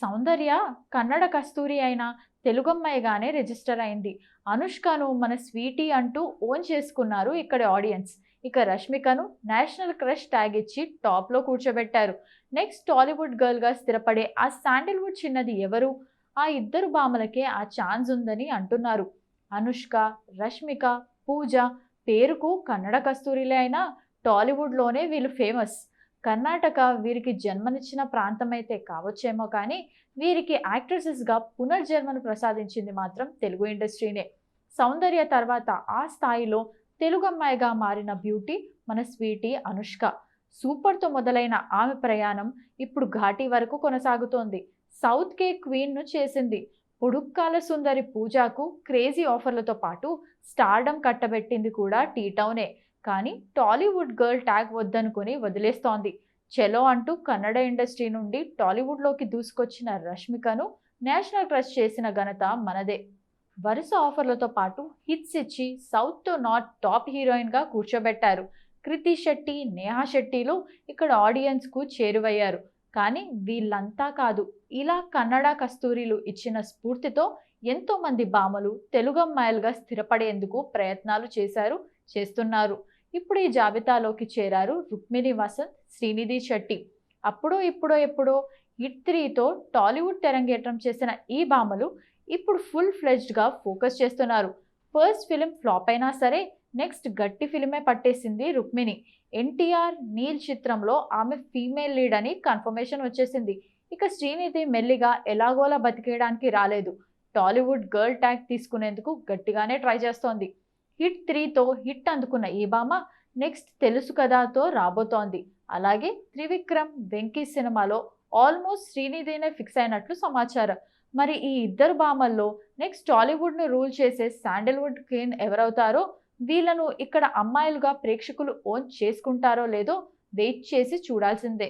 సౌందర్య కన్నడ కస్తూరి అయిన తెలుగమ్మాయిగానే రిజిస్టర్ అయింది. అనుష్కను మన స్వీటీ అంటూ ఓన్ చేసుకున్నారు ఇక్కడి ఆడియన్స్. ఇక రష్మికను నేషనల్ క్రష్ ట్యాగ్ ఇచ్చి టాప్లో కూర్చోబెట్టారు. నెక్స్ట్ టాలీవుడ్ గర్ల్గా స్థిరపడే ఆ శాండిల్వుడ్ చిన్నది ఎవరు? ఆ ఇద్దరు భామలకే ఆ ఛాన్స్ ఉందని అంటున్నారు. అనుష్క, రష్మిక, పూజ పేరుకు కన్నడ కస్తూరిలే అయినా టాలీవుడ్లోనే వీళ్ళు ఫేమస్. కర్ణాటక వీరికి జన్మనిచ్చిన ప్రాంతమైతే కావచ్చేమో కానీ వీరికి యాక్ట్రెసెస్గా పునర్జన్మను ప్రసాదించింది మాత్రం తెలుగు ఇండస్ట్రీనే. సౌందర్య తర్వాత ఆ స్థాయిలో తెలుగు అమ్మాయిగా మారిన బ్యూటీ మన స్వీటీ అనుష్క. సూపర్తో మొదలైన ఆమె ప్రయాణం ఇప్పుడు ఘాటీ వరకు కొనసాగుతోంది. సౌత్కే క్వీన్ను చేసింది. పొడుక్కాల సుందరి పూజాకు క్రేజీ ఆఫర్లతో పాటు స్టార్డమ్ కట్టబెట్టింది కూడా టీ టౌనే. కానీ టాలీవుడ్ గర్ల్ ట్యాగ్ వద్దనుకుని వదిలేస్తోంది. చెలో అంటూ కన్నడ ఇండస్ట్రీ నుండి టాలీవుడ్లోకి దూసుకొచ్చిన రష్మికను నేషనల్ క్రష్ చేసిన ఘనత మనదే. వరుస ఆఫర్లతో పాటు హిట్స్ ఇచ్చి సౌత్ టు నార్త్ టాప్ హీరోయిన్గా కూర్చోబెట్టారు. కృతి శెట్టి, నేహా శెట్టిలు ఇక్కడ ఆడియన్స్కు చేరువయ్యారు. కానీ వీళ్ళంతా కాదు, ఇలా కన్నడ కస్తూరీలు ఇచ్చిన స్ఫూర్తితో ఎంతో మంది భామలు తెలుగమ్మాయిలుగా స్థిరపడేందుకు ప్రయత్నాలు చేస్తున్నారు. ఇప్పుడు ఈ జాబితాలోకి చేరారు రుక్మిణి వసంత్, శ్రీనిధి శెట్టి. అప్పుడో ఇప్పుడో ఎప్పుడో హిట్ 3తో టాలీవుడ్ తెరంగేట్రం చేసిన ఈ భామలు ఇప్పుడు ఫుల్ ఫ్లెడ్జ్డ్గా ఫోకస్ చేస్తున్నారు. ఫస్ట్ ఫిలిం ఫ్లాప్ అయినా సరే నెక్స్ట్ గట్టి ఫిలిమే పట్టేసింది రుక్మిణి. ఎన్టీఆర్, నీల్ చిత్రంలో ఆమె ఫీమేల్ లీడ్ అని కన్ఫర్మేషన్ వచ్చేసింది. ఇక శ్రీనిధి మెల్లిగా ఎలాగోలా బతికేయడానికి రాలేదు. టాలీవుడ్ గర్ల్ ట్యాగ్ తీసుకునేందుకు గట్టిగానే ట్రై చేస్తోంది. హిట్ 3తో హిట్ అందుకున్న ఈ భామ నెక్స్ట్ తెలుసు కదాతో రాబోతోంది. అలాగే త్రివిక్రమ్, వెంకీ సినిమాలో ఆల్మోస్ట్ శ్రీనిధినే ఫిక్స్ అయినట్లు సమాచారం. మరి ఈ ఇద్దరు భామల్లో నెక్స్ట్ టాలీవుడ్ను రూల్ చేసే శాండిల్వుడ్ క్వీన్ ఎవరవుతారో, వీళ్ళను ఇక్కడ అమ్మాయిలుగా ప్రేక్షకులు ఓన్ చేసుకుంటారో లేదో వెయిట్ చేసి చూడాల్సిందే.